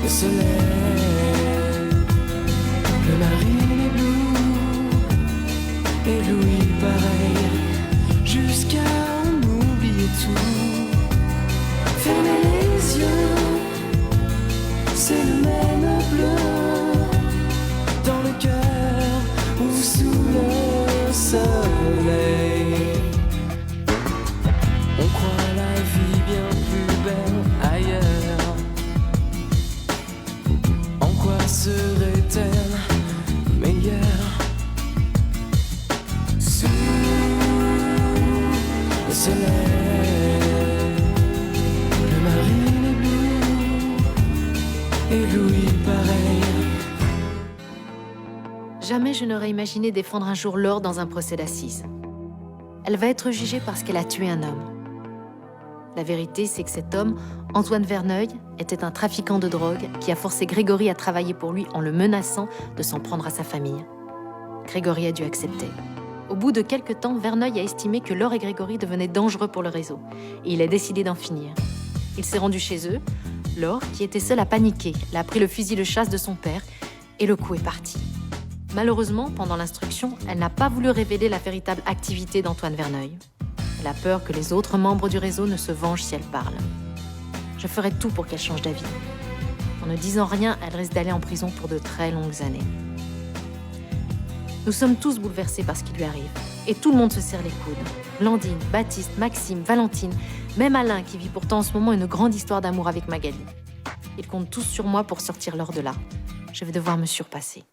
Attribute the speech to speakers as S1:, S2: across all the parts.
S1: soleil, le marine est bleu, et Louis pareil, jusqu'à en oublier tout. Fermez les yeux, c'est le même bleu, dans le cœur ou sous le soleil. On croit la vie bien plus belle ailleurs. En quoi serait-elle meilleure? Sous le soleil, le marine est bleu, et Louis pareil.
S2: Jamais je n'aurais imaginé défendre un jour Laure dans un procès d'assises. Elle va être jugée parce qu'elle a tué un homme. La vérité, c'est que cet homme, Antoine Verneuil, était un trafiquant de drogue qui a forcé Grégory à travailler pour lui en le menaçant de s'en prendre à sa famille. Grégory a dû accepter. Au bout de quelques temps, Verneuil a estimé que Laure et Grégory devenaient dangereux pour le réseau et il a décidé d'en finir. Il s'est rendu chez eux. Laure, qui était seule, a paniqué. Elle a pris le fusil de chasse de son père et le coup est parti. Malheureusement, pendant l'instruction, elle n'a pas voulu révéler la véritable activité d'Antoine Verneuil. Elle a peur que les autres membres du réseau ne se vengent si elle parle. Je ferai tout pour qu'elle change d'avis. En ne disant rien, elle risque d'aller en prison pour de très longues années. Nous sommes tous bouleversés par ce qui lui arrive. Et tout le monde se serre les coudes. Blandine, Baptiste, Maxime, Valentine, même Alain qui vit pourtant en ce moment une grande histoire d'amour avec Magali. Ils comptent tous sur moi pour sortir Laure de là. Je vais devoir me surpasser.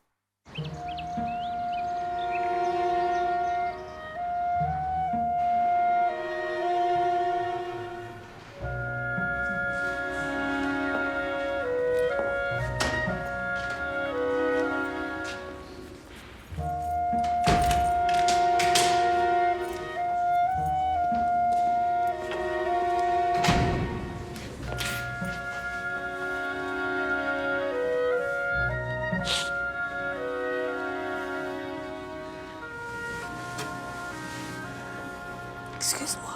S1: Excuse-moi.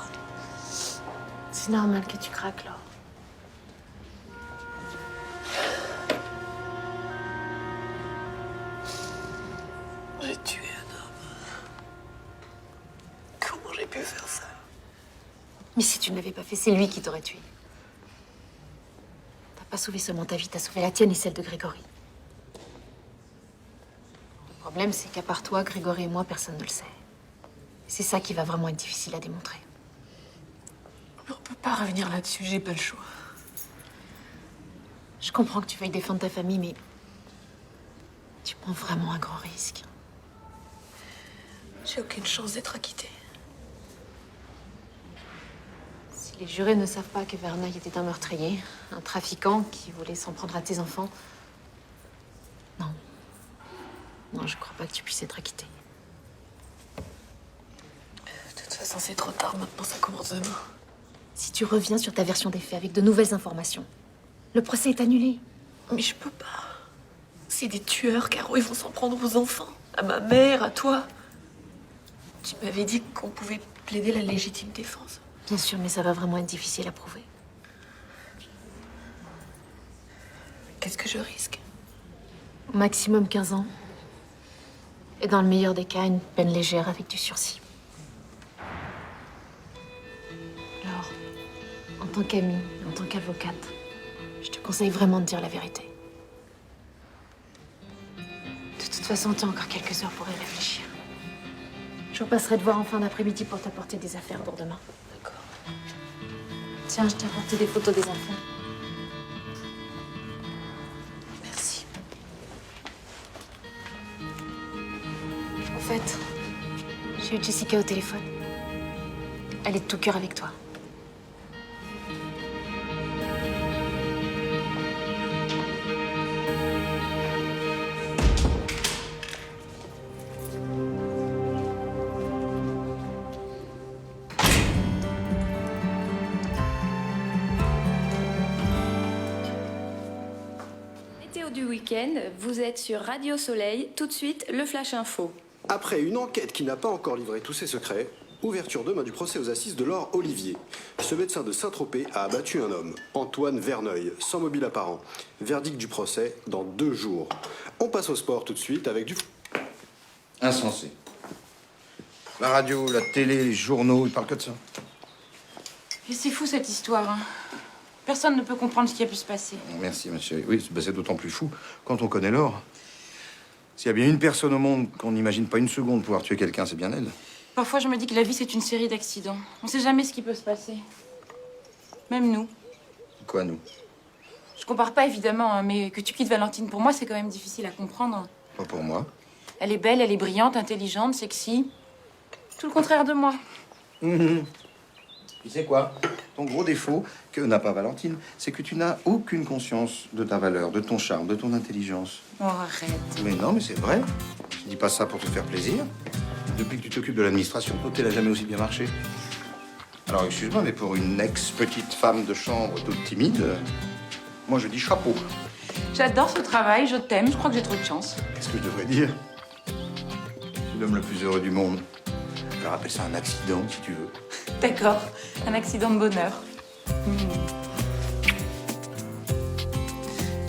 S2: C'est normal que tu craques, Laure.
S1: J'ai tué un homme. Comment j'ai pu faire ça?
S2: Mais si tu ne l'avais pas fait, c'est lui qui t'aurait tué. T'as pas sauvé seulement ta vie, t'as sauvé la tienne et celle de Grégory. Le problème, c'est qu'à part toi, Grégory et moi, personne ne le sait. Et c'est ça qui va vraiment être difficile à démontrer.
S1: Mais on peut pas revenir là-dessus, j'ai pas le choix.
S2: Je comprends que tu veuilles défendre ta famille, mais tu prends vraiment un grand risque.
S1: J'ai aucune chance d'être acquittée.
S2: Si les jurés ne savent pas que Verneuil était un meurtrier, un trafiquant qui voulait s'en prendre à tes enfants, non. Non, je crois pas que tu puisses être acquitté.
S1: De toute façon, c'est trop tard, maintenant ça commence demain.
S2: Si tu reviens sur ta version des faits avec de nouvelles informations, le procès est annulé.
S1: Mais je peux pas. C'est des tueurs, Caro, ils vont s'en prendre aux enfants. À ma mère, à toi. Tu m'avais dit qu'on pouvait plaider la légitime défense.
S2: Bien sûr, mais ça va vraiment être difficile à prouver.
S1: Qu'est-ce que je risque?
S2: Au maximum 15 ans. Et dans le meilleur des cas, une peine légère avec du sursis. Alors, en tant qu'amie, en tant qu'avocate, je te conseille vraiment de dire la vérité. De toute façon, tu as encore quelques heures pour y réfléchir. Je repasserai te voir en fin d'après-midi pour t'apporter des affaires pour demain.
S1: D'accord.
S2: Tiens, je t'ai apporté des photos des enfants.
S1: Merci.
S2: En fait, j'ai eu Jessica au téléphone. Elle est de tout cœur avec toi.
S3: Météo du week-end, vous êtes sur Radio Soleil. Tout de suite, le Flash Info.
S4: Après une enquête qui n'a pas encore livré tous ses secrets, Ouverture demain du procès aux assises de Laure Olivier. Ce médecin de Saint-Tropez a abattu un homme, Antoine Verneuil, sans mobile apparent. Verdict du procès dans 2 jours. On passe au sport tout de suite avec du...
S5: Insensé. La radio, la télé, les journaux, ils parlent que de ça.
S6: Et c'est fou cette histoire. Hein. Personne ne peut comprendre ce qui a pu se passer.
S5: Merci, ma chérie. Oui, c'est d'autant plus fou quand on connaît Laure. S'il y a bien une personne au monde qu'on n'imagine pas une seconde pouvoir tuer quelqu'un, c'est bien elle.
S6: Parfois, je me dis que la vie, c'est une série d'accidents. On sait jamais ce qui peut se passer. Même nous.
S5: Quoi, nous?
S6: Je compare pas, évidemment, hein, mais que tu quittes Valentine, pour moi, c'est quand même difficile à comprendre.
S5: Pas pour moi.
S6: Elle est belle, elle est brillante, intelligente, sexy. Tout le contraire de moi.
S5: Tu sais quoi? Ton gros défaut, que n'a pas Valentine, c'est que tu n'as aucune conscience de ta valeur, de ton charme, de ton intelligence.
S6: Oh, arrête.
S5: Mais non, mais c'est vrai. Je dis pas ça pour te faire plaisir. Depuis que tu t'occupes de l'administration, l'hôtel n'a jamais aussi bien marché. Alors, excuse-moi, mais pour une ex-petite femme de chambre toute timide, moi, je dis chapeau.
S6: J'adore ce travail, je t'aime, je crois que j'ai trop de chance.
S5: Qu'est-ce que je devrais dire? Je suis l'homme le plus heureux du monde. Alors, appelle ça un accident, si tu veux.
S6: D'accord, un accident de bonheur.
S5: Je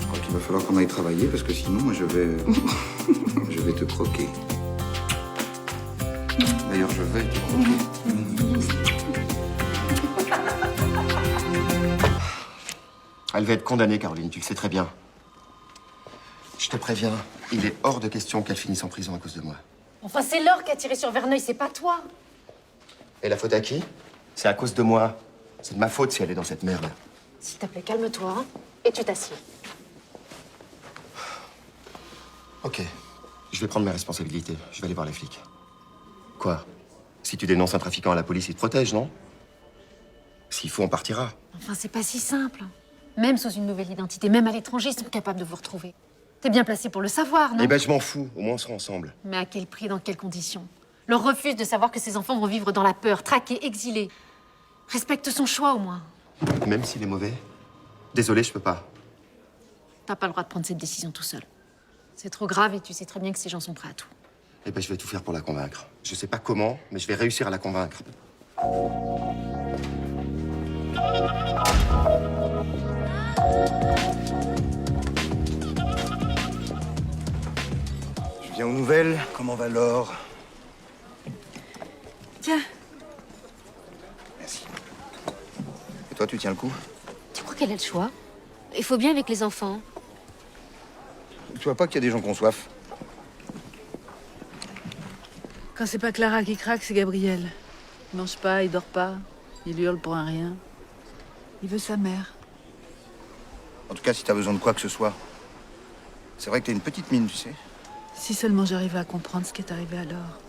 S5: crois qu'il va falloir qu'on aille travailler, parce que sinon, moi, je vais te croquer. D'ailleurs, je vais te croquer.
S7: Elle va être condamnée, Caroline, tu le sais très bien. Je te préviens, il est hors de question qu'elle finisse en prison à cause de moi.
S2: Enfin, c'est Laure qui a tiré sur Verneuil, c'est pas toi.
S7: Et la faute à qui? C'est à cause de moi. C'est de ma faute si elle est dans cette merde.
S2: S'il te plaît, calme-toi, hein, et tu t'assieds.
S7: Ok, je vais prendre mes responsabilités. Je vais aller voir les flics. Quoi? Si tu dénonces un trafiquant à la police, il te protège, non? S'il faut, on partira.
S2: Enfin, c'est pas si simple. Même sous une nouvelle identité, même à l'étranger, ils sont capables de vous retrouver. T'es bien placé pour le savoir, non?
S7: Eh ben, je m'en fous. Au moins, on sera ensemble.
S2: Mais à quel prix, dans quelles conditions? Laure refuse de savoir que ses enfants vont vivre dans la peur, traqués, exilés. Respecte son choix, au moins.
S7: Même s'il est mauvais. Désolé, je peux pas.
S2: T'as pas le droit de prendre cette décision tout seul. C'est trop grave et tu sais très bien que ces gens sont prêts à tout.
S7: Eh ben, je vais tout faire pour la convaincre. Je sais pas comment, mais je vais réussir à la convaincre.
S5: Je viens aux nouvelles. Comment va Laure?
S6: Tiens,
S5: Merci. Et toi, tu tiens le coup?
S8: Tu crois qu'elle a le choix? Il faut bien avec les enfants.
S5: Tu vois pas qu'il y a des gens qui ont soif?
S9: Quand c'est pas Clara qui craque, c'est Gabriel. Il mange pas, il dort pas, il hurle pour un rien. Il veut sa mère.
S5: En tout cas, si t'as besoin de quoi que ce soit. C'est vrai que t'as une petite mine, tu sais.
S9: Si seulement j'arrivais à comprendre ce qui est arrivé à Laure.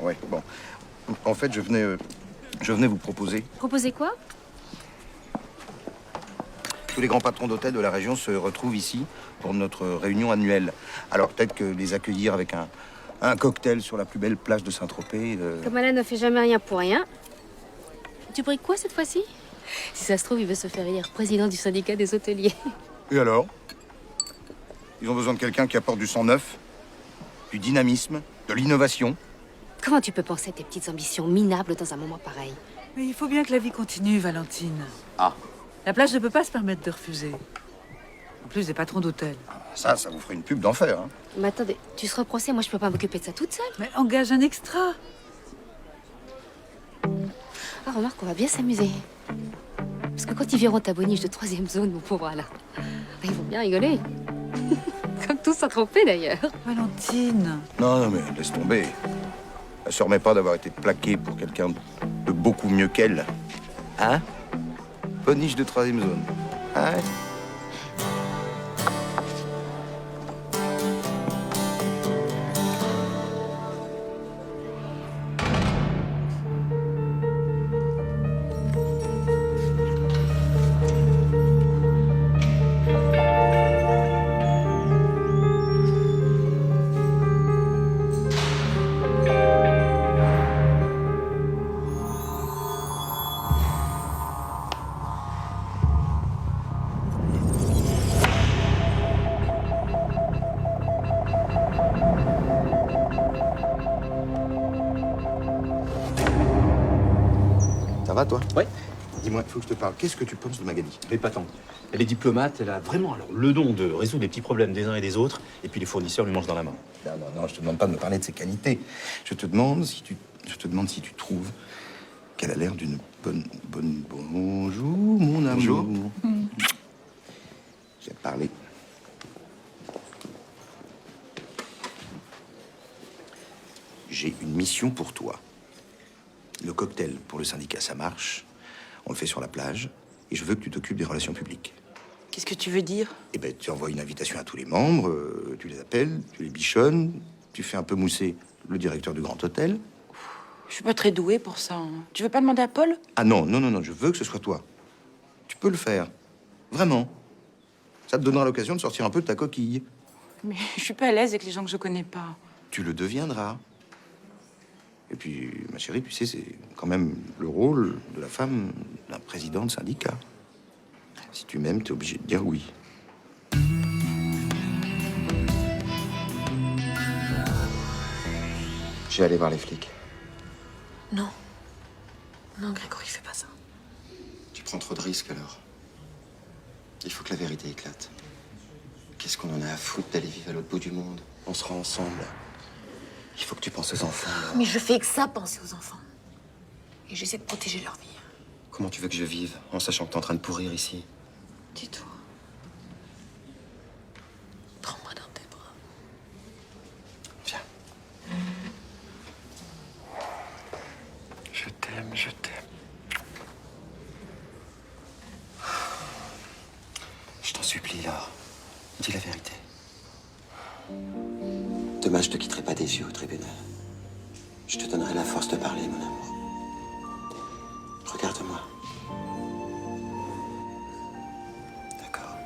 S5: Ouais, bon. En fait, je venais vous proposer.
S8: Proposer quoi?
S5: Tous les grands patrons d'hôtels de la région se retrouvent ici pour notre réunion annuelle. Alors peut-être que les accueillir avec un cocktail sur la plus belle plage de Saint-Tropez.
S8: Comme Alain ne fait jamais rien pour rien. Tu pries quoi cette fois-ci? Si ça se trouve, il veut se faire élire président du syndicat des hôteliers.
S5: Et alors? Ils ont besoin de quelqu'un qui apporte du sang neuf, du dynamisme, de l'innovation.
S8: Comment tu peux penser à tes petites ambitions minables dans un moment pareil?
S9: Mais il faut bien que la vie continue, Valentine.
S7: Ah.
S9: La plage ne peut pas se permettre de refuser. En plus des patrons d'hôtel.
S5: Ça vous ferait une pub d'enfer, hein.
S8: Mais attendez, tu seras au procès, moi je peux pas m'occuper de ça toute seule.
S9: Mais engage un extra.
S8: Ah, remarque, on va bien s'amuser. Parce que quand ils verront ta boniche de 3e zone, mon pauvre Alain, ils vont bien rigoler. Comme tous Saint-Tropez d'ailleurs.
S9: Valentine.
S5: Non, mais laisse tomber. Elle se remet pas d'avoir été plaquée pour quelqu'un de beaucoup mieux qu'elle. Hein? Boniche de 3e zone. Hein? va, toi?
S10: Ouais.
S5: Dis-moi, il faut que je te parle. Qu'est-ce que tu penses de Magali?
S10: Épatante. Elle est diplomate, elle a vraiment alors, le don de résoudre les petits problèmes des uns et des autres, et puis les fournisseurs lui mangent dans la main.
S5: Non, je te demande pas de me parler de ses qualités. Je te demande si tu trouves qu'elle a l'air d'une bonne... Bonjour, mon amour.
S10: Bonjour.
S5: J'ai parlé. J'ai une mission pour toi. Le cocktail pour le syndicat, ça marche. On le fait sur la plage. Et je veux que tu t'occupes des relations publiques.
S6: Qu'est-ce que tu veux dire?
S5: Eh ben, tu envoies une invitation à tous les membres, tu les appelles, tu les bichonnes, tu fais un peu mousser le directeur du grand hôtel.
S6: Je suis pas très douée pour ça. Hein. Tu veux pas demander à Paul?
S5: Ah non, je veux que ce soit toi. Tu peux le faire. Vraiment. Ça te donnera l'occasion de sortir un peu de ta coquille.
S6: Mais je suis pas à l'aise avec les gens que je connais pas.
S5: Tu le deviendras. Et puis, ma chérie, tu sais, c'est quand même le rôle de la femme d'un président de syndicat. Si tu m'aimes, t'es obligé de dire oui.
S7: Je vais aller voir les flics.
S1: Non. Non, Grégory, fais pas ça.
S7: Tu prends trop de risques alors. Il faut que la vérité éclate. Qu'est-ce qu'on en a à foutre d'aller vivre à l'autre bout du monde? On sera ensemble. Il faut que tu penses aux enfants. Là.
S1: Mais je fais que ça, penser aux enfants. Et j'essaie de protéger leur vie.
S7: Comment tu veux que je vive en sachant que t'es en train de pourrir ici?
S1: Dis-toi. Prends-moi dans tes bras.
S7: Viens. Je t'aime, je t'aime. Je t'en supplie, Laure. Dis la vérité. Demain, je te quitterai pas des yeux au tribunal. Je te donnerai la force de parler, mon amour. Regarde-moi. D'accord.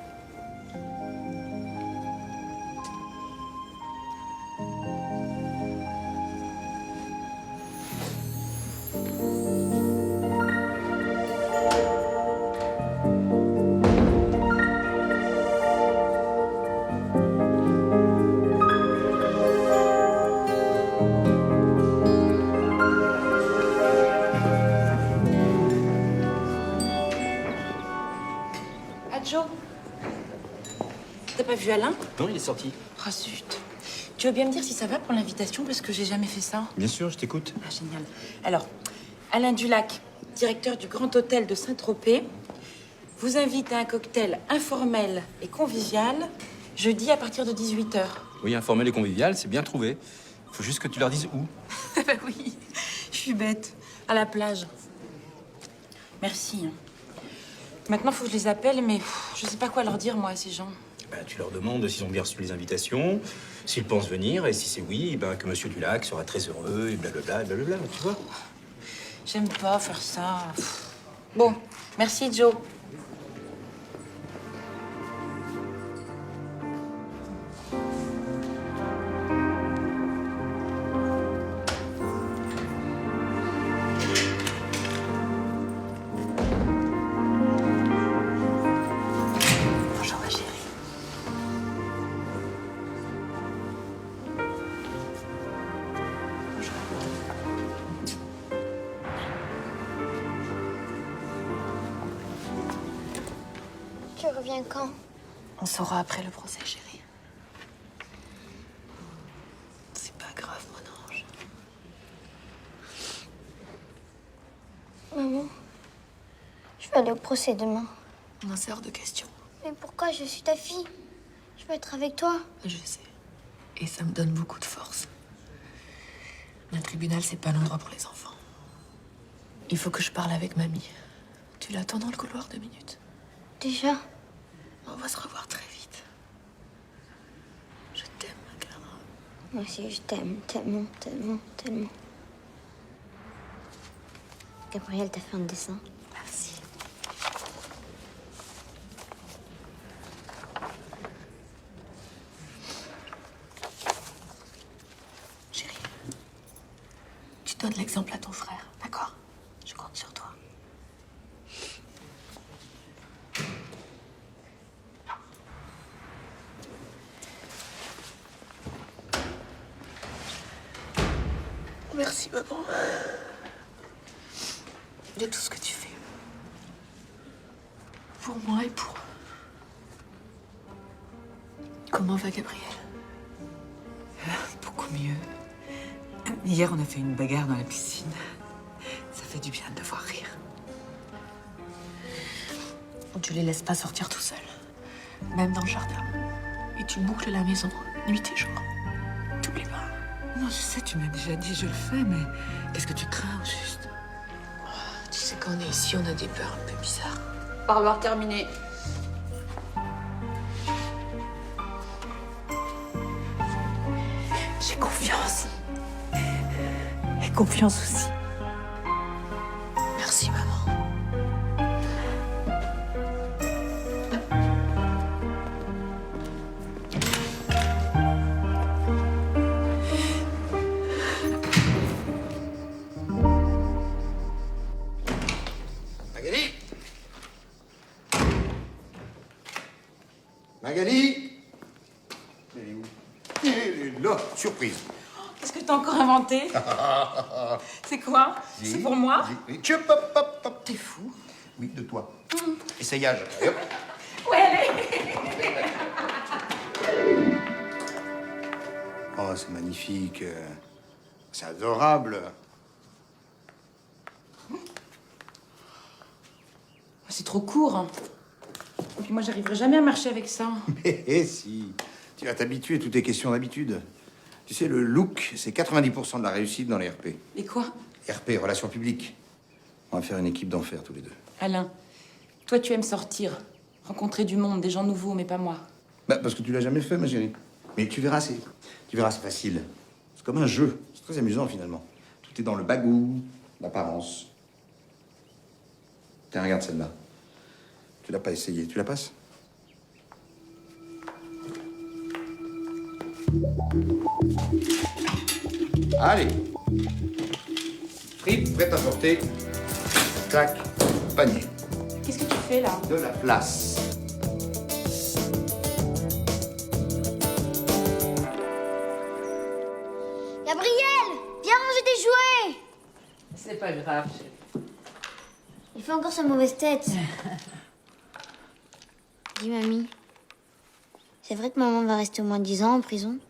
S6: Adjo, t'as pas vu Alain?
S10: Non, il est sorti.
S6: Oh zut. Tu veux bien me dire si ça va pour l'invitation parce que j'ai jamais fait ça?
S10: Bien sûr, je t'écoute.
S6: Ah, génial. Alors, Alain Dulac, directeur du Grand Hôtel de Saint-Tropez, vous invite à un cocktail informel et convivial jeudi à partir de 18h.
S10: Oui, informel et convivial, c'est bien trouvé. Faut juste que tu leur dises où.
S6: Bah oui, je suis bête. À la plage. Merci. Hein. Maintenant, faut que je les appelle, mais je sais pas quoi leur dire, moi, à ces gens.
S10: Ben, tu leur demandes s'ils ont bien reçu les invitations, s'ils pensent venir, et si c'est oui, ben, que Monsieur Dulac sera très heureux, et blablabla, tu vois.
S6: J'aime pas faire ça. Bon, merci, Joe. Bonjour, ma chérie.
S11: Tu reviens quand?
S1: On saura après le procès, chérie. C'est pas grave, mon ange.
S11: Maman, je vais aller au procès demain.
S1: Non, c'est hors de question.
S11: Mais pourquoi? Je suis ta fille. Je veux être avec toi.
S1: Je sais. Et ça me donne beaucoup de force. Un tribunal, c'est pas l'endroit pour les enfants. Il faut que je parle avec mamie. Tu l'attends dans le couloir 2 minutes.
S11: Déjà?
S1: On va se revoir très vite. Je t'aime, ma Clara.
S11: Moi aussi, je t'aime tellement, tellement, tellement. Gabriel t'a fait un dessin.
S1: Merci. Chérie, tu donnes l'exemple à ton frère, d'accord? Je compte sur toi. Merci, maman. De tout ce que tu fais. pour moi et pour eux. Comment va Gabriel?
S6: Beaucoup mieux. Hier, on a fait une bagarre dans la piscine. Ça fait du bien de le voir rire.
S1: Tu les laisses pas sortir tout seuls, même dans le jardin. Et tu boucles la maison, nuit et jour. T'oublies pas.
S6: Non, je sais, tu m'as déjà dit, je le fais, mais qu'est-ce que tu crains, au juste?
S1: Tu sais, quand on est ici, on a des peurs un peu bizarres.
S9: Parloir terminé.
S6: J'ai confiance. Et confiance aussi.
S1: Merci, maman.
S5: Magali? Magali? Elle est où? Elle est là, surprise.
S6: Qu'est-ce que t'as encore inventé? C'est quoi? C'est pour moi?
S5: Hop, hop, hop, hop.
S6: T'es fou?
S5: Oui, de toi. Essayage. Et hop.
S6: Ouais, allez.
S5: Oh, c'est magnifique. C'est adorable.
S6: C'est trop court. Et puis moi, j'arriverai jamais à marcher avec ça.
S5: Mais si, tu vas t'habituer, tout est question d'habitude. Tu sais, le look, c'est 90% de la réussite dans les RP.
S6: Et quoi?
S5: RP, relations publiques. On va faire une équipe d'enfer tous les deux.
S6: Alain, toi, tu aimes sortir, rencontrer du monde, des gens nouveaux, mais pas moi.
S5: Bah, parce que tu l'as jamais fait, ma chérie. Mais tu verras, c'est facile. C'est comme un jeu. C'est très amusant, finalement. Tout est dans le bagou, l'apparence. Tiens, regarde celle-là. Tu l'as pas essayé. Tu la passes? Allez. Frites, prête à porter. Tac, panier.
S6: Qu'est-ce que tu fais, là?
S5: De la place.
S11: Gabriel, viens ranger tes jouets.
S9: C'est pas grave, chérie.
S11: Il fait encore sa mauvaise tête. Dis, mamie, c'est vrai que maman va rester au moins 10 ans en prison?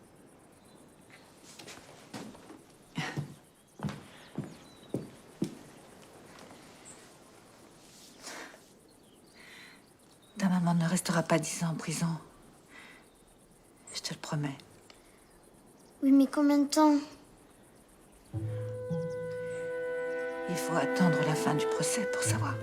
S6: Ta maman ne restera pas 10 ans en prison. Je te le promets.
S11: Oui, mais combien de temps?
S6: Il faut attendre la fin du procès pour savoir.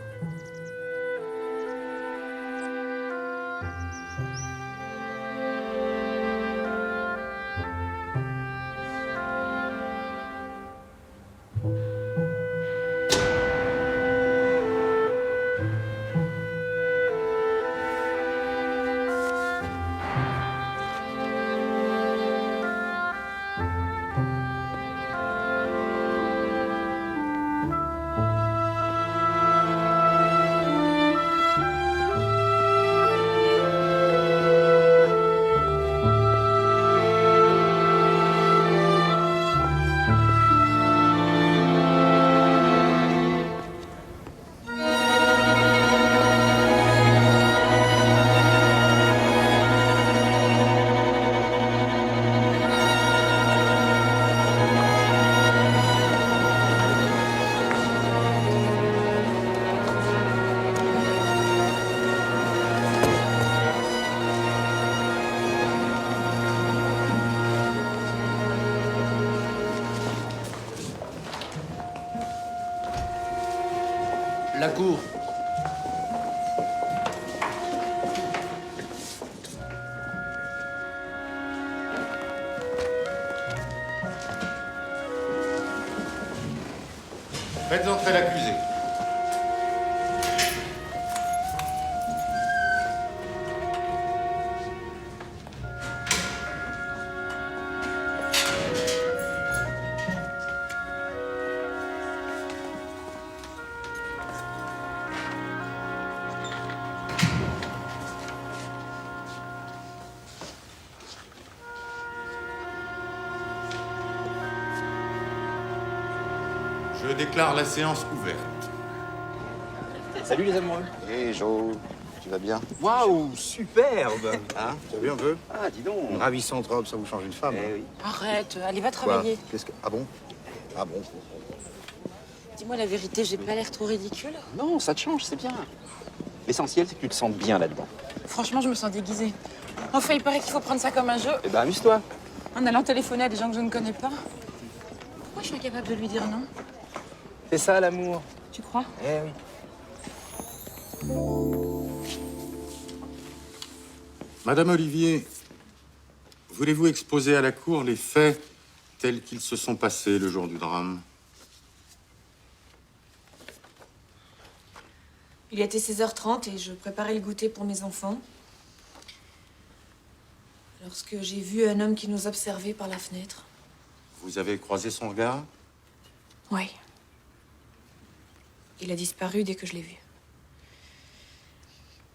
S10: La cour.
S5: Faites entrer l'accusé. Je déclare la séance ouverte.
S10: Salut les amoureux.
S7: Et Jo,
S5: tu vas bien?
S10: Waouh, superbe.
S5: Hein? T'as vu un peu?
S10: Ah, dis donc.
S5: Une ravissante robe, ça vous change une femme.
S10: Eh
S5: hein.
S10: oui.
S6: Arrête, allez, va
S5: Quoi?
S6: travailler.
S5: Qu'est-ce que... Ah bon? Ah bon?
S6: Dis-moi la vérité, j'ai pas l'air trop ridicule?
S10: Non, ça te change, c'est bien. L'essentiel, c'est que tu te sens bien là-dedans.
S6: Franchement, je me sens déguisée. Enfin, il paraît qu'il faut prendre ça comme un jeu.
S10: Eh ben, amuse-toi.
S6: En allant téléphoner à des gens que je ne connais pas. Pourquoi je suis incapable de lui dire non?
S10: C'est ça, l'amour.
S6: Tu crois?
S10: Eh oui.
S12: Madame Olivier, voulez-vous exposer à la cour les faits tels qu'ils se sont passés le jour du drame?
S1: Il était 16h30 et je préparais le goûter pour mes enfants. Lorsque j'ai vu un homme qui nous observait par la fenêtre.
S12: Vous avez croisé son regard?
S1: Oui. Il a disparu dès que je l'ai vu.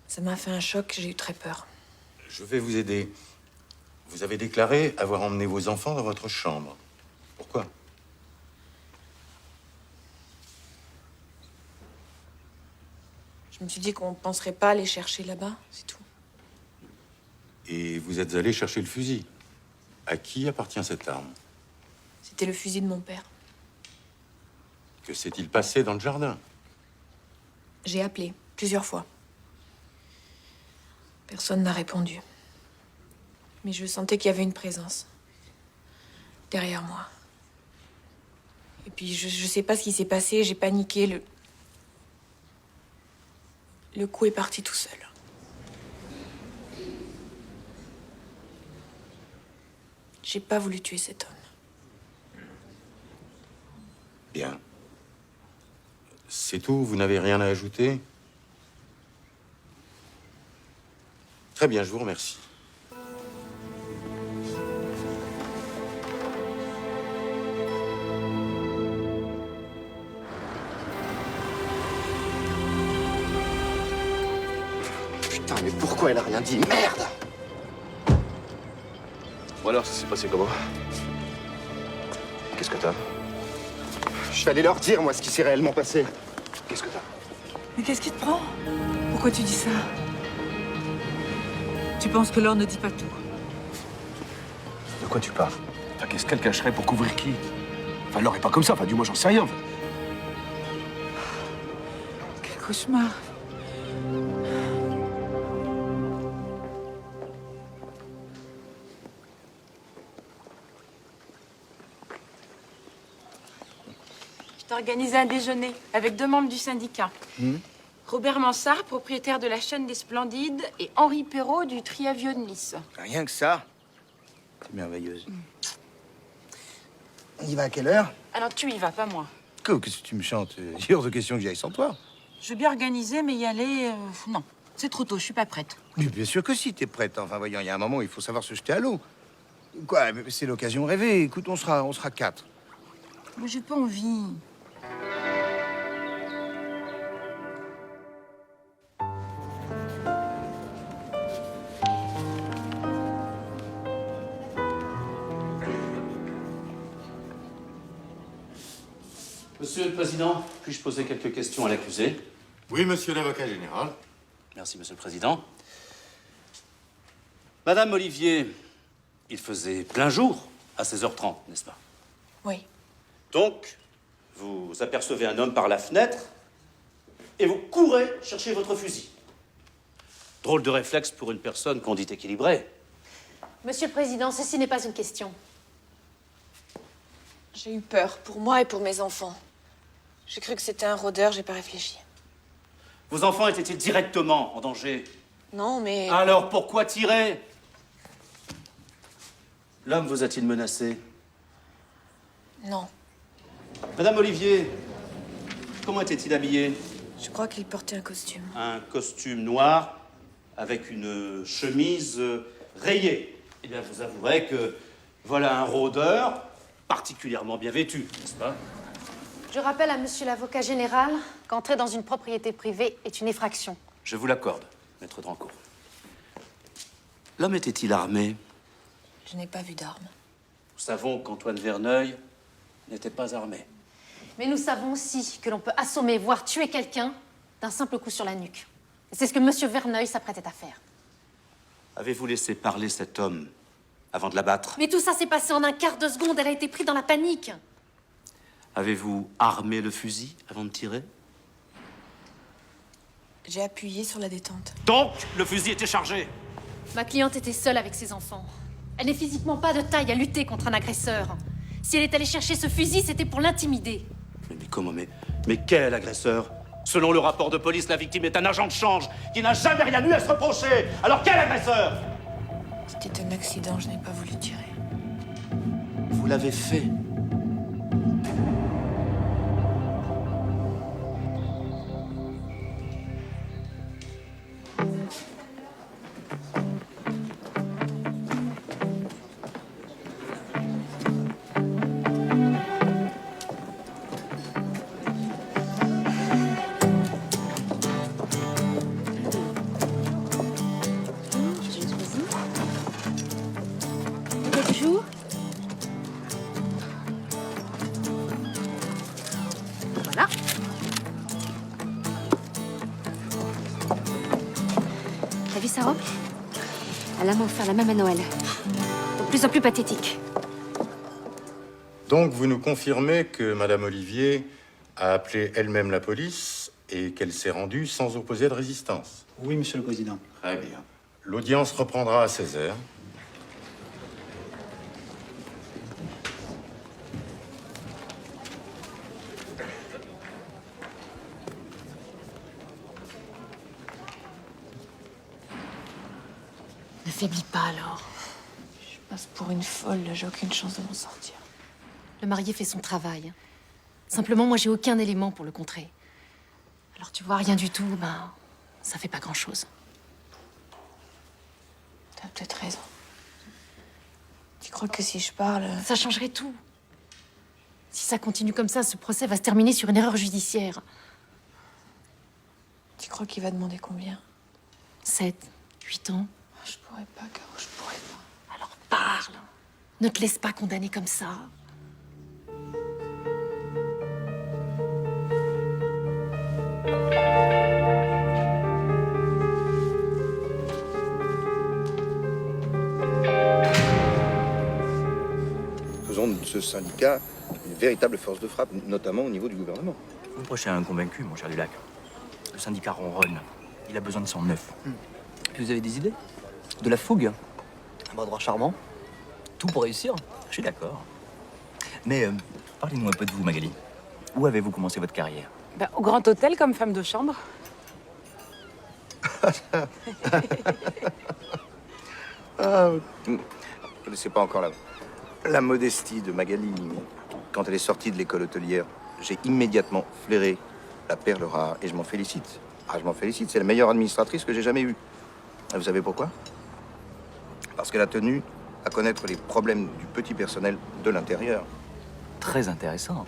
S1: Ça m'a fait un choc, j'ai eu très peur.
S12: Je vais vous aider. Vous avez déclaré avoir emmené vos enfants dans votre chambre. Pourquoi?
S1: Je me suis dit qu'on ne penserait pas les chercher là-bas, c'est tout.
S12: Et vous êtes allé chercher le fusil. À qui appartient cette arme?
S1: C'était le fusil de mon père.
S12: Que s'est-il passé dans le jardin?
S1: J'ai appelé plusieurs fois. Personne n'a répondu. Mais je sentais qu'il y avait une présence derrière moi. Et puis je sais pas ce qui s'est passé, j'ai paniqué. Le coup est parti tout seul. J'ai pas voulu tuer cet homme.
S12: Bien. C'est tout? Vous n'avez rien à ajouter? Très bien, je vous remercie.
S7: Putain, mais pourquoi elle a rien dit? Merde!
S13: Bon alors, ça s'est passé comment? Qu'est-ce que t'as?
S7: Je suis allé leur dire, moi, ce qui s'est réellement passé.
S13: Qu'est-ce que t'as?
S9: Mais qu'est-ce qui te prend? Pourquoi tu dis ça? Tu penses que Laure ne dit pas tout?
S13: De quoi tu parles? Enfin, qu'est-ce qu'elle cacherait pour couvrir qui? Enfin, Laure est pas comme ça, enfin, du moins, j'en sais rien. Enfin.
S9: Quel cauchemar.
S6: Je t'ai organisé un déjeuner avec 2 membres du syndicat. Robert Mansart, propriétaire de la chaîne des Splendides, et Henri Perrault du Triavio de Nice.
S5: Rien que ça. C'est merveilleuse. On y va à quelle heure?
S6: Alors tu y vas, pas moi.
S5: Qu'est-ce que tu me chantes? Il est hors de question que j'y aille sans toi.
S6: Je veux bien organiser, mais y aller... non, c'est trop tôt, je suis pas prête.
S5: Mais bien sûr que si, t'es prête. Enfin, voyons, il y a un moment où il faut savoir se jeter à l'eau. Quoi? C'est l'occasion rêvée. Écoute, on sera 4.
S6: Moi, j'ai pas envie.
S14: Monsieur le Président, puis-je poser quelques questions à l'accusé?
S12: Oui, monsieur l'avocat général.
S14: Merci, Monsieur le Président. Madame Olivier, il faisait plein jour à 16h30, n'est-ce pas?
S1: Oui.
S14: Donc, vous apercevez un homme par la fenêtre et vous courez chercher votre fusil. Drôle de réflexe pour une personne qu'on dit équilibrée.
S2: Monsieur le Président, ceci n'est pas une question.
S1: J'ai eu peur, pour moi et pour mes enfants. J'ai cru que c'était un rôdeur, j'ai pas réfléchi.
S14: Vos enfants étaient-ils directement en danger?
S1: Non, mais...
S14: Alors pourquoi tirer? L'homme vous a-t-il menacé?
S1: Non.
S14: Madame Olivier, comment était-il habillé?
S1: Je crois qu'il portait un costume.
S14: Un costume noir avec une chemise rayée. Eh bien, vous avouerez que voilà un rôdeur particulièrement bien vêtu, n'est-ce pas?
S2: Je rappelle à monsieur l'avocat général qu'entrer dans une propriété privée est une effraction.
S14: Je vous l'accorde, maître Drancourt. L'homme était-il armé?
S1: Je n'ai pas vu d'armes.
S14: Nous savons qu'Antoine Verneuil n'était pas armé.
S2: Mais nous savons aussi que l'on peut assommer, voire tuer quelqu'un d'un simple coup sur la nuque. C'est ce que Monsieur Verneuil s'apprêtait à faire.
S14: Avez-vous laissé parler cet homme avant de l'abattre?
S2: Mais tout ça s'est passé en un quart de seconde. Elle a été prise dans la panique.
S14: Avez-vous armé le fusil avant de tirer?
S1: J'ai appuyé sur la détente.
S14: Donc, le fusil était chargé.
S2: Ma cliente était seule avec ses enfants. Elle n'est physiquement pas de taille à lutter contre un agresseur. Si elle est allée chercher ce fusil, c'était pour l'intimider.
S14: Mais comment? Mais quel agresseur? Selon le rapport de police, la victime est un agent de change qui n'a jamais rien eu à se reprocher. Alors quel agresseur?
S1: C'était un accident, je n'ai pas voulu tirer.
S14: Vous l'avez fait.
S2: Voilà.
S8: T'as vu sa robe? Elle m'a offert la même à Noël. De plus en plus pathétique.
S12: Donc, vous nous confirmez que Madame Olivier a appelé elle-même la police et qu'elle s'est rendue sans opposer de résistance?
S10: Oui, Monsieur le Président.
S12: Très bien. L'audience reprendra à 16h.
S1: Ne faiblis pas alors. Je passe pour une folle, là, j'ai aucune chance de m'en sortir.
S2: Le marié fait son travail. Simplement, moi, j'ai aucun élément pour le contrer. Alors, tu vois, rien du tout, ben, ça fait pas grand-chose.
S1: T'as peut-être raison. Tu crois que si je parle...
S2: Ça changerait tout. Si ça continue comme ça, ce procès va se terminer sur une erreur judiciaire.
S1: Tu crois qu'il va demander combien?
S2: 7, 8 ans.
S1: Je pourrais pas, Caro, je pourrais pas.
S2: Alors parle. Ne te laisse pas condamner comme ça.
S5: Faisons de ce syndicat une véritable force de frappe, notamment au niveau du gouvernement.
S15: Vous prêchez un convaincu, mon cher Dulac. Le syndicat ronronne. Il a besoin de son neuf.
S16: Puis vous avez des idées? De la fougue? Un bras droit charmant? Tout pour réussir?
S15: Je suis d'accord. Mais parlez-nous un peu de vous, Magali. Où avez-vous commencé votre carrière?
S6: Au Grand Hôtel comme femme de chambre.
S5: Vous ne connaissez pas encore la modestie de Magali. Quand elle est sortie de l'école hôtelière, j'ai immédiatement flairé la perle rare et je m'en félicite. Ah, je m'en félicite, c'est la meilleure administratrice que j'ai jamais eue. Et vous savez pourquoi? Parce qu'elle a tenu à connaître les problèmes du petit personnel de l'intérieur.
S15: Très intéressant.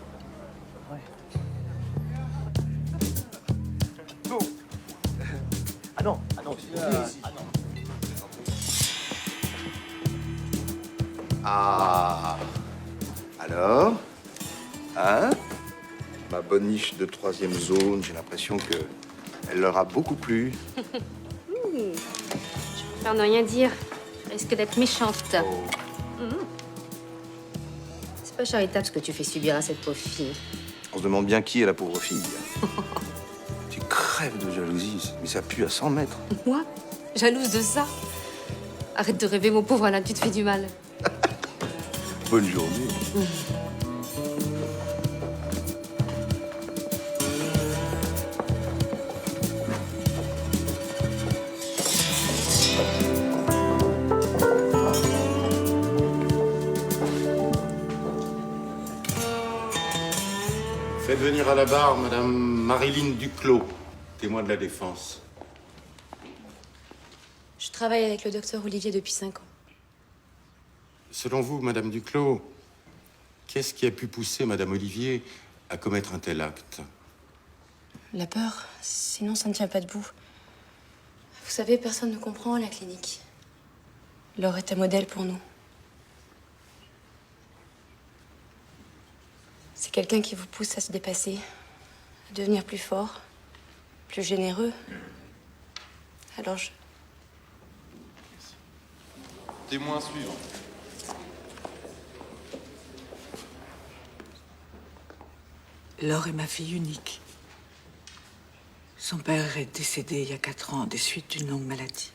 S16: Ah non,
S5: Ah. Alors? Hein? Ma bonne niche de 3e zone, j'ai l'impression que elle leur a beaucoup plu.
S8: Je préfère ne rien dire. Je risque d'être méchante. C'est pas charitable ce que tu fais subir à cette pauvre fille.
S5: On se demande bien qui est la pauvre fille. Tu crèves de jalousie, mais ça pue à 100 mètres.
S8: Moi? Jalouse de ça? Arrête de rêver, mon pauvre Alain, tu te fais du mal.
S5: Bonne journée.
S12: Faites venir à la barre Madame Marilyn Duclos, témoin de la défense.
S8: Je travaille avec le docteur Olivier depuis 5 ans.
S12: Selon vous, Madame Duclos, qu'est-ce qui a pu pousser Madame Olivier à commettre un tel acte?
S8: La peur, sinon ça ne tient pas debout. Vous savez, personne ne comprend à la clinique. Laure est un modèle pour nous. C'est quelqu'un qui vous pousse à se dépasser, à devenir plus fort, plus généreux.
S6: Alors je...
S12: Témoin suivant.
S9: Laure est ma fille unique. Son père est décédé il y a 4 ans des suites d'une longue maladie.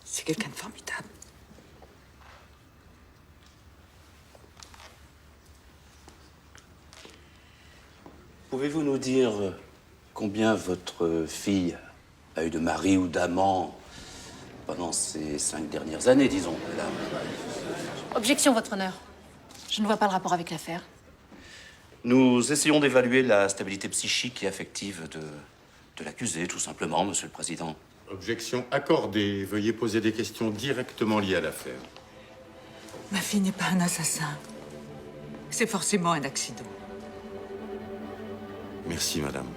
S9: C'est quelqu'un de formidable.
S14: Pouvez-vous nous dire combien votre fille a eu de maris ou d'amants pendant ces 5 dernières années, disons là.
S2: Objection, votre honneur. Je ne vois pas le rapport avec l'affaire.
S14: Nous essayons d'évaluer la stabilité psychique et affective de l'accusé, tout simplement, Monsieur le Président.
S12: Objection accordée. Veuillez poser des questions directement liées à l'affaire.
S9: Ma fille n'est pas un assassin. C'est forcément un accident.
S12: Merci, madame.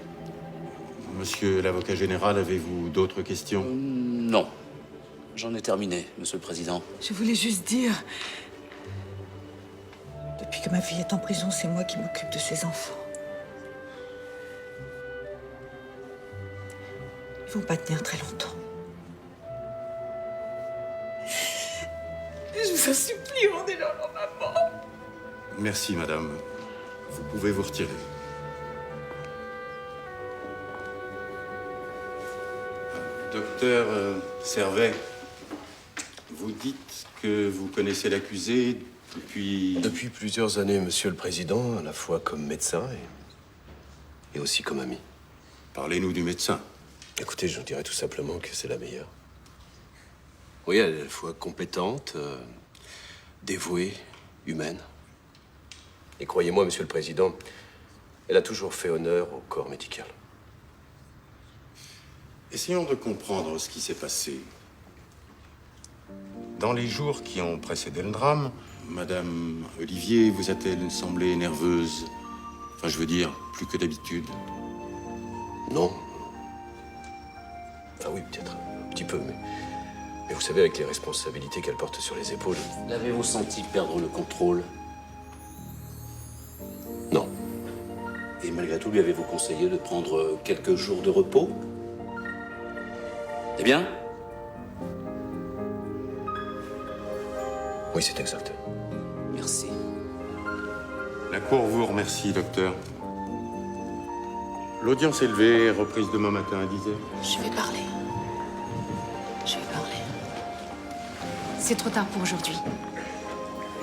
S12: Monsieur l'avocat général, avez-vous d'autres questions?
S14: Non. J'en ai terminé, Monsieur le Président.
S9: Je voulais juste dire... Depuis que ma fille est en prison, c'est moi qui m'occupe de ses enfants. Ils vont pas tenir très longtemps. Je vous en supplie, rendez leur maman.
S12: Merci, madame. Vous pouvez vous retirer. Docteur Servet, vous dites que vous connaissez l'accusé depuis...
S13: Depuis plusieurs années, Monsieur le Président, à la fois comme médecin et aussi comme ami.
S12: Parlez-nous du médecin.
S13: Écoutez, je vous dirais tout simplement que c'est la meilleure. Oui, elle est à la fois compétente, dévouée, humaine. Et croyez-moi, Monsieur le Président, elle a toujours fait honneur au corps médical.
S12: Essayons de comprendre ce qui s'est passé. Dans les jours qui ont précédé le drame, Madame Olivier vous a-t-elle semblé nerveuse? Enfin, je veux dire, plus que d'habitude.
S13: Non. Ah oui, peut-être un petit peu, mais vous savez, avec les responsabilités qu'elle porte sur les épaules...
S14: L'avez-vous senti perdre le contrôle?
S13: Non.
S14: Et malgré tout, lui avez-vous conseillé de prendre quelques jours de repos? Eh bien?
S13: Oui, c'est exact.
S14: Merci.
S12: La Cour vous remercie, docteur. L'audience est levée, reprise demain matin à 10h.
S1: Je vais parler. Je vais parler.
S2: C'est trop tard pour aujourd'hui.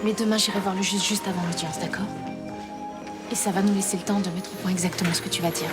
S2: Mais demain, j'irai voir le juge juste avant l'audience, d'accord? Et ça va nous laisser le temps de mettre au point exactement ce que tu vas dire.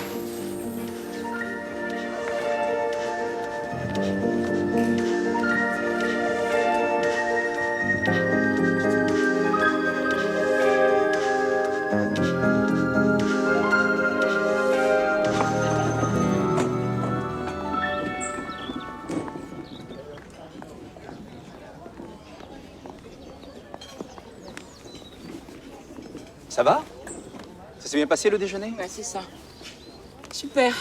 S17: Ça va? Ça s'est bien passé le déjeuner?
S6: Ouais, c'est ça. Super.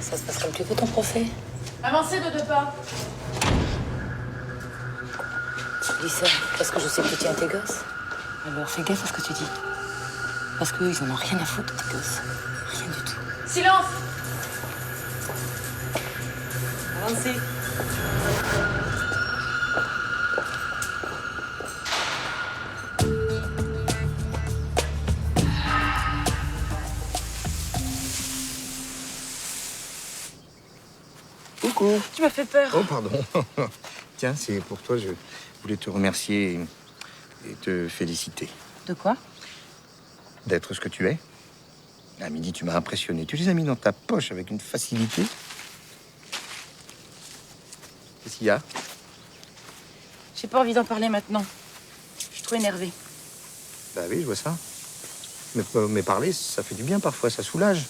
S1: Ça se passe comme tu veux ton procès.
S9: Avancez de 2 pas.
S1: Je dis ça parce que je sais que tu tiens tes gosses. Alors fais gaffe à ce que tu dis. Parce qu'eux, ils en ont rien à foutre de tes gosses. Rien du tout.
S9: Silence. Avancez.
S18: Coucou.
S6: Tu m'as fait peur.
S18: Oh, pardon. Tiens, c'est pour toi, je voulais te remercier et te féliciter.
S6: De quoi?
S18: D'être ce que tu es. À midi, tu m'as impressionné. Tu les as mis dans ta poche avec une facilité. Qu'est-ce qu'il y a?
S6: J'ai pas envie d'en parler maintenant. Je suis trop énervée.
S18: Bah oui, je vois ça. Mais parler, ça fait du bien parfois, ça soulage.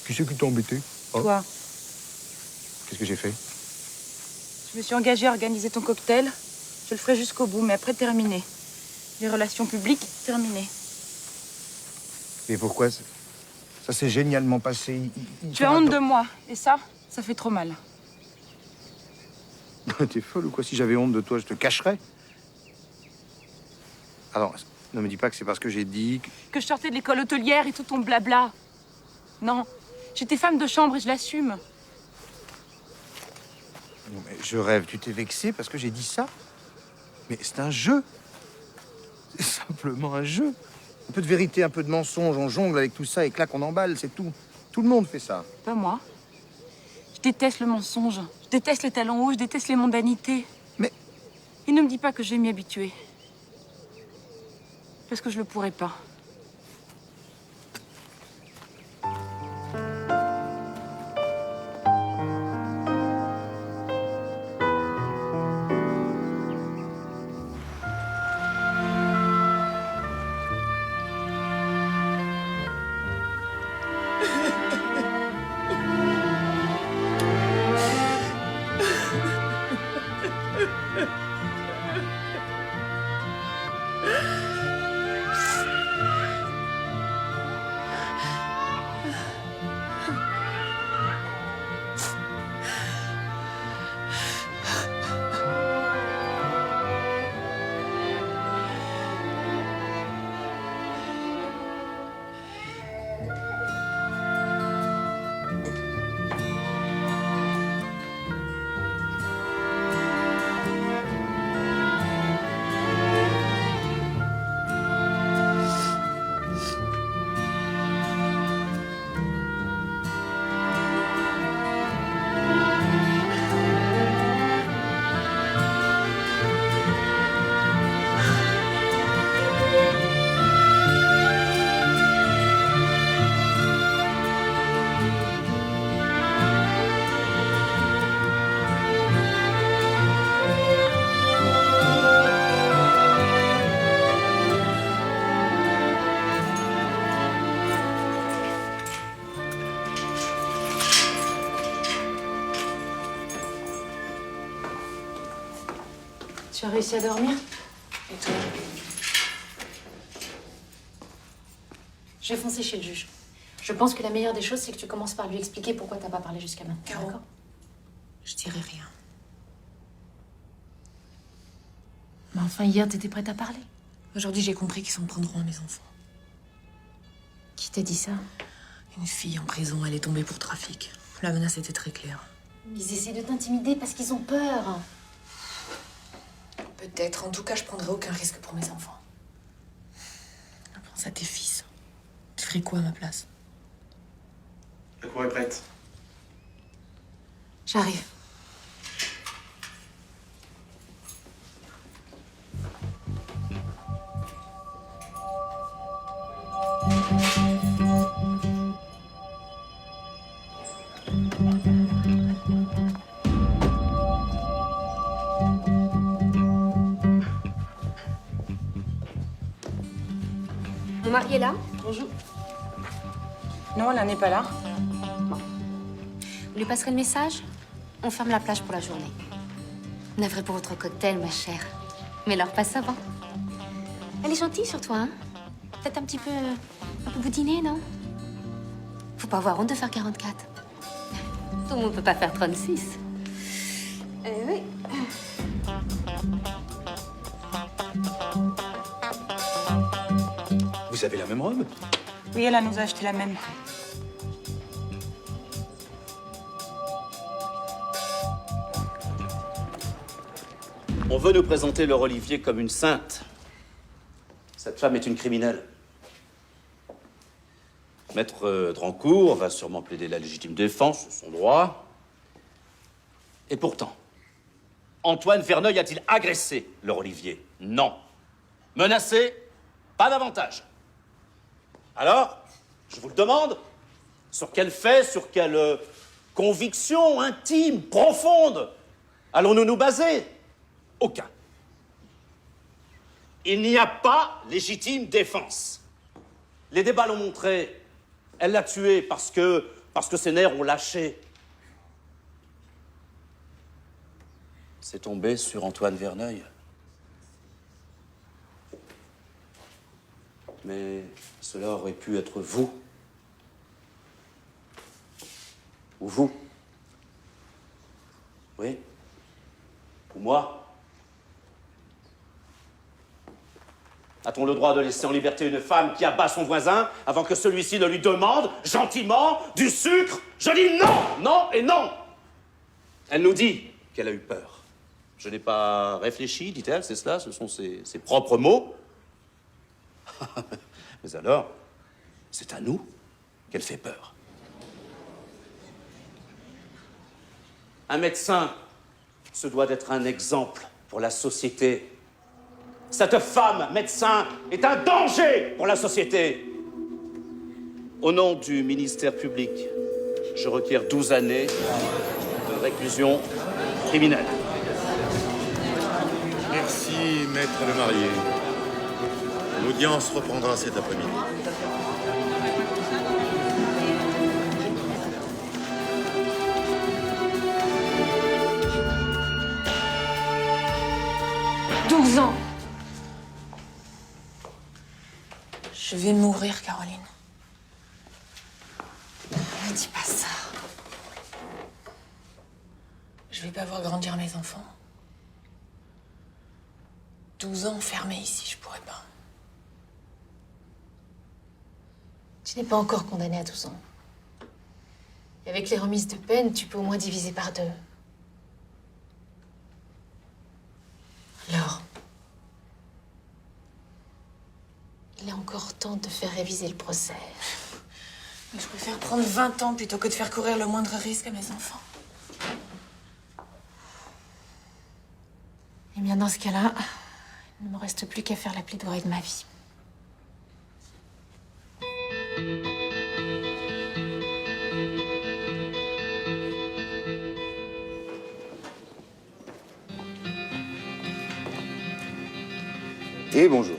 S18: Qui c'est qui t'a embêté? Oh.
S6: Toi,
S18: Qu'est-ce que j'ai fait?
S6: je me suis engagée à organiser ton cocktail. Je le ferai jusqu'au bout, mais après terminé. Les relations publiques, terminé.
S18: Mais pourquoi? Ça s'est génialement passé.
S6: Tu as honte de moi, et ça fait trop mal.
S18: T'es folle ou quoi? Si j'avais honte de toi, je te cacherais. Alors, ne me dis pas que c'est parce que j'ai dit...
S6: Que je sortais de l'école hôtelière et tout ton blabla. Non, j'étais femme de chambre et je l'assume.
S18: Non, mais je rêve. Tu t'es vexé parce que j'ai dit ça? Mais c'est un jeu. C'est simplement un jeu. Un peu de vérité, un peu de mensonge. On jongle avec tout ça et clac, on emballe, c'est tout. Tout le monde fait ça.
S6: Pas moi. Je déteste le mensonge. Je déteste les talons hauts, je déteste les mondanités.
S18: Mais...
S6: Et ne me dis pas que je vais m'y habituer. Parce que je le pourrais pas.
S2: Tu as réussi à dormir? Et toi? Je vais foncer chez le juge. Je pense que la meilleure des choses, c'est que tu commences par lui expliquer pourquoi t'as pas parlé jusqu'à maintenant.
S1: Caro,
S2: D'accord?
S1: je dirai rien.
S2: Mais enfin, hier, t'étais prête à parler.
S1: Aujourd'hui, j'ai compris qu'ils s'en prendront à mes enfants.
S2: Qui t'a dit ça?
S1: Une fille en prison, elle est tombée pour trafic. La menace était très claire.
S2: Ils essaient de t'intimider parce qu'ils ont peur.
S1: Peut-être. En tout cas, je prendrai aucun risque pour mes enfants. Pense à tes fils. Tu ferais quoi à ma place?
S13: La cour est prête.
S2: J'arrive.
S8: Mon mari est là?
S6: Bonjour. Non, elle n'est pas là.
S8: Vous lui passerez le message? On ferme la plage pour la journée. Navré pour votre cocktail, ma chère. Mais leur passe avant. Elle est gentille sur toi, hein? Peut-être un peu boudinée, non? Faut pas avoir honte de faire 44. Tout le monde peut pas faire 36. Oui.
S14: Vous avez la même robe?
S6: Oui, elle nous a acheté la même.
S14: On veut nous présenter Laure Olivier comme une sainte. Cette femme est une criminelle. Maître Drancourt va sûrement plaider la légitime défense, c'est son droit. Et pourtant, Antoine Verneuil a-t-il agressé Laure Olivier? Non. Menacé? Pas davantage. Alors, je vous le demande, sur quel fait, sur quelle conviction intime, profonde, allons-nous nous baser? Aucun. Il n'y a pas légitime défense. Les débats l'ont montré. Elle l'a tué parce que ses nerfs ont lâché. C'est tombé sur Antoine Verneuil. Mais cela aurait pu être vous. Ou vous? Oui? Ou moi? A-t-on le droit de laisser en liberté une femme qui abat son voisin avant que celui-ci ne lui demande, gentiment, du sucre? Je dis non, non et non! Elle nous dit qu'elle a eu peur. Je n'ai pas réfléchi, dit-elle, c'est cela, ce sont ses propres mots. Mais alors, c'est à nous qu'elle fait peur. Un médecin se doit d'être un exemple pour la société. Cette femme, médecin, est un danger pour la société. Au nom du ministère public, je requiers 12 années de réclusion criminelle.
S12: Merci, maître le marié. L'audience reprendra cet après-midi.
S1: ans. Je vais mourir, Caroline. Ne dis pas ça. Je vais pas voir grandir mes enfants. 12 ans enfermés ici, je pourrais pas.
S2: Tu n'es pas encore condamné à 12 ans. Et avec les remises de peine, tu peux au moins diviser par 2. Alors, il est encore temps de faire réviser le procès.
S1: Mais je préfère prendre 20 ans plutôt que de faire courir le moindre risque à mes enfants.
S2: Eh bien, dans ce cas-là, il ne me reste plus qu'à faire la plaidoirie de ma vie.
S7: Et bonjour.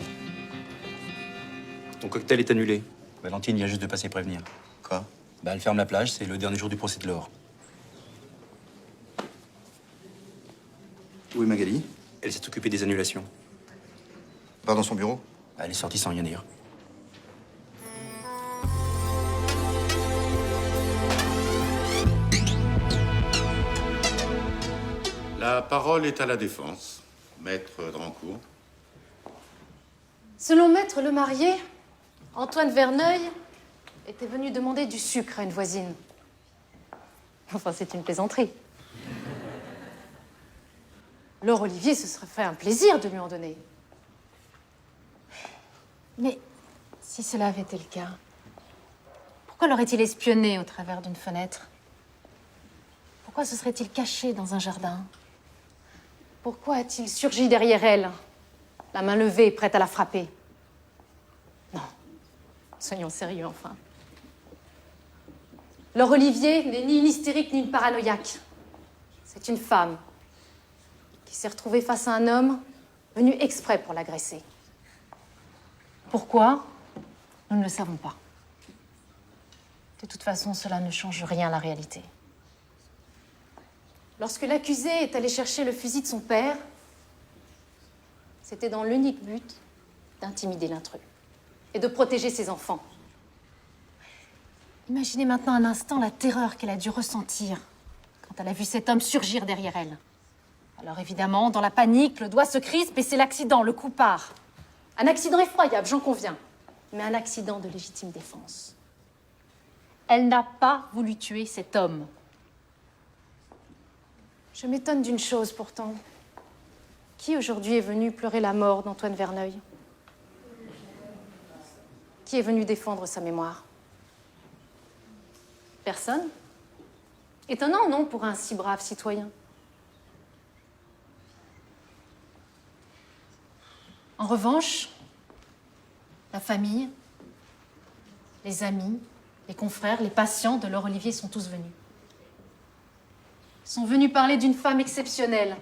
S10: Ton cocktail est annulé.
S15: Valentine vient juste de passer prévenir.
S7: Quoi?
S15: Bah, elle ferme la plage, c'est le dernier jour du procès de Laure.
S5: Où est Magali?
S10: Elle s'est occupée des annulations.
S5: Pas dans son bureau?
S15: Bah, elle est sortie sans rien dire.
S12: La parole est à la défense. Maître Drancourt.
S2: Selon Maître le marié, Antoine Verneuil était venu demander du sucre à une voisine. Enfin, c'est une plaisanterie. Laure Olivier se serait fait un plaisir de lui en donner. Mais si cela avait été le cas, pourquoi l'aurait-il espionné au travers d'une fenêtre? Pourquoi se serait-il caché dans un jardin? Pourquoi a-t-il surgi derrière elle, la main levée, prête à la frapper? Non, soyons sérieux enfin. Laure Olivier n'est ni une hystérique ni une paranoïaque. C'est une femme qui s'est retrouvée face à un homme venu exprès pour l'agresser. Pourquoi? Nous ne le savons pas. De toute façon, cela ne change rien à la réalité. Lorsque l'accusé est allé chercher le fusil de son père, c'était dans l'unique but d'intimider l'intrus et de protéger ses enfants. Imaginez maintenant un instant la terreur qu'elle a dû ressentir quand elle a vu cet homme surgir derrière elle. Alors évidemment, dans la panique, le doigt se crispe et c'est l'accident, le coup part. Un accident effroyable, j'en conviens, mais un accident de légitime défense. Elle n'a pas voulu tuer cet homme. Je m'étonne d'une chose pourtant. Qui aujourd'hui est venu pleurer la mort d'Antoine Verneuil? Qui est venu défendre sa mémoire? Personne? Étonnant, non, pour un si brave citoyen? En revanche, la famille, les amis, les confrères, les patients de Laure Olivier sont tous venus. Ils sont venus parler d'une femme exceptionnelle,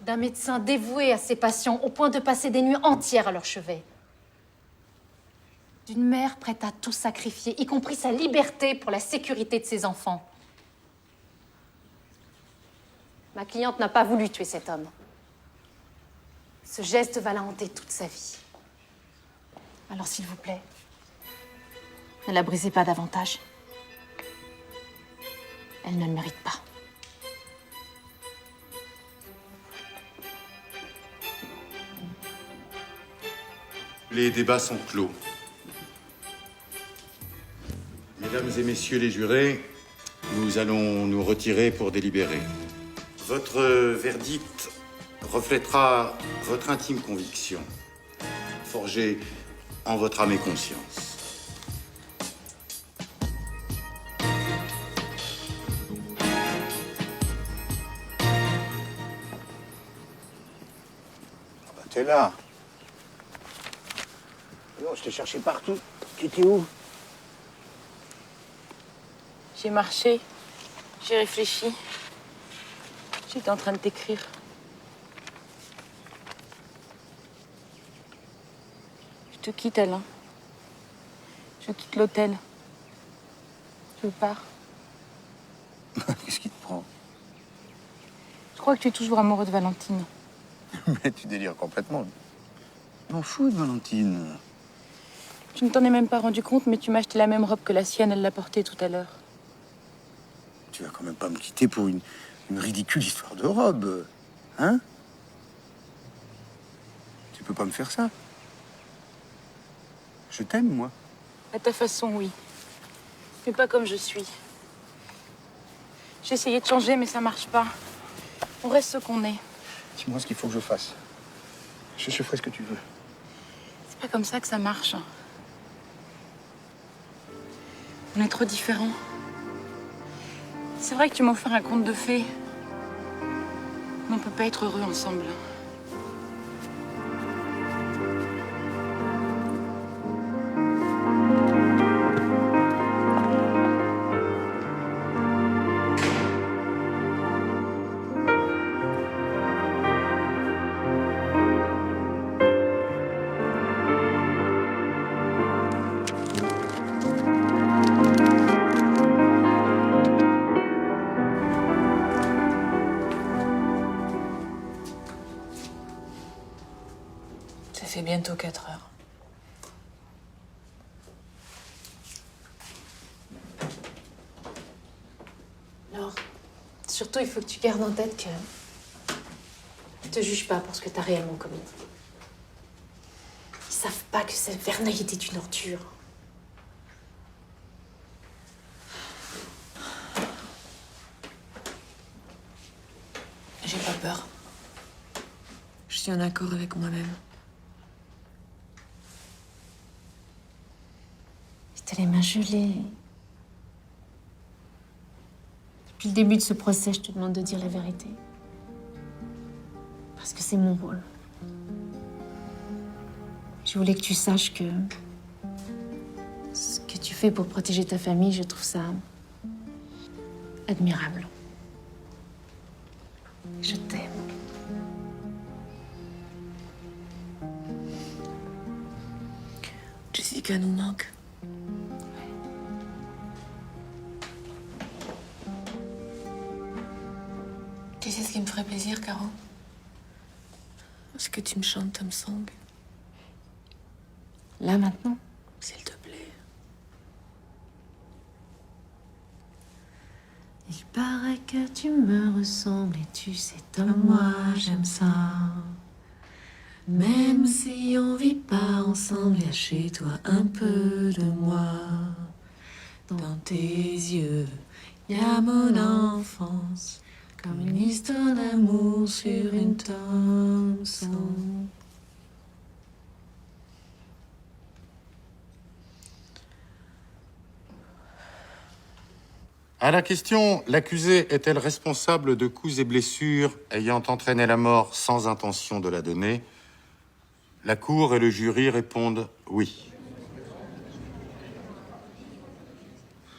S2: d'un médecin dévoué à ses patients au point de passer des nuits entières à leur chevet, d'une mère prête à tout sacrifier, y compris sa liberté pour la sécurité de ses enfants. Ma cliente n'a pas voulu tuer cet homme. Ce geste va la hanter toute sa vie. Alors s'il vous plaît, ne la brisez pas davantage. Elle ne le mérite pas.
S12: Les débats sont clos. Mesdames et messieurs les jurés, nous allons nous retirer pour délibérer. Votre verdict reflètera votre intime conviction, forgée en votre âme et conscience.
S18: T'es là. Non, je t'ai cherché partout. Tu étais où?
S6: J'ai marché, j'ai réfléchi. J'étais en train de t'écrire. Je te quitte, Alain. Je quitte l'hôtel. Je pars.
S18: Qu'est-ce qui te prend?
S6: Je crois que tu es toujours amoureux de Valentine.
S18: Mais tu délires complètement. Je m'en fous de Valentine.
S6: Tu ne t'en es même pas rendu compte, mais tu m'as acheté la même robe que la sienne. Elle l'a portée tout à l'heure.
S18: Tu vas quand même pas me quitter pour une ridicule histoire de robe. Hein? Tu peux pas me faire ça. Je t'aime, moi.
S6: À ta façon, oui. Mais pas comme je suis. J'ai essayé de changer, mais ça marche pas. On reste ce qu'on est.
S18: Dis-moi ce qu'il faut que je fasse. Je ferai ce que tu veux.
S6: C'est pas comme ça que ça marche. On est trop différents. C'est vrai que tu m'as offert un conte de fées. Mais on peut pas être heureux ensemble.
S1: Ça fait bientôt 4 heures.
S2: Alors, surtout, il faut que tu gardes en tête que... ne te juge pas pour ce que t'as réellement commis. Ils savent pas que cette Verneuil était une ordure.
S1: J'ai pas peur. Je suis en accord avec moi-même.
S2: T'as les mains gelées. Depuis le début de ce procès, je te demande de dire la vérité. Parce que c'est mon rôle. Je voulais que tu saches que ce que tu fais pour protéger ta famille, je trouve ça admirable. Je t'aime.
S1: Jessica nous manque. Tu sais ce qui me ferait plaisir, Caro? Est-ce que tu me chantes Tom Song?
S2: Là, maintenant?
S1: S'il te plaît.
S2: Il paraît que tu me ressembles et tu sais, Tom, moi, j'aime ça.
S1: Même si on vit pas ensemble, y a chez toi un peu de moi. Dans tes yeux, y a mon enfance, comme une histoire d'amour sur une Thompson.
S12: À la question, l'accusée est-elle responsable de coups et blessures ayant entraîné la mort sans intention de la donner? La Cour et le jury répondent oui.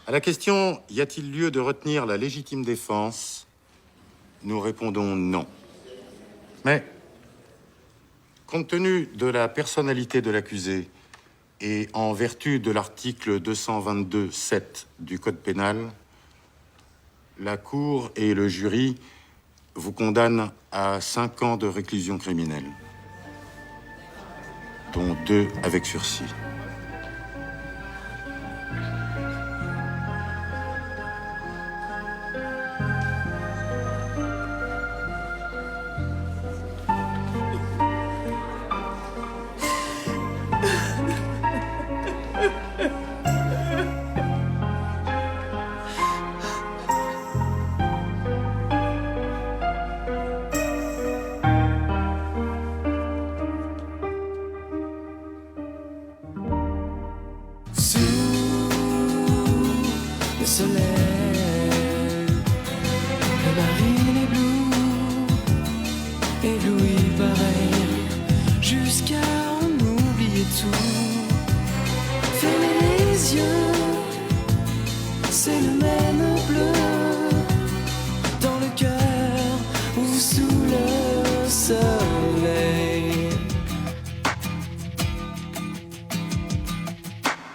S12: À la question, y a-t-il lieu de retenir la légitime défense? Nous répondons non. Mais, compte tenu de la personnalité de l'accusé et en vertu de l'article 222-7 du Code pénal, la Cour et le jury vous condamnent à 5 ans de réclusion criminelle, dont 2 avec sursis.
S1: le soleil. Le marine est bleu, ébloui pareil, jusqu'à en oublier tout. Fermez les yeux, c'est le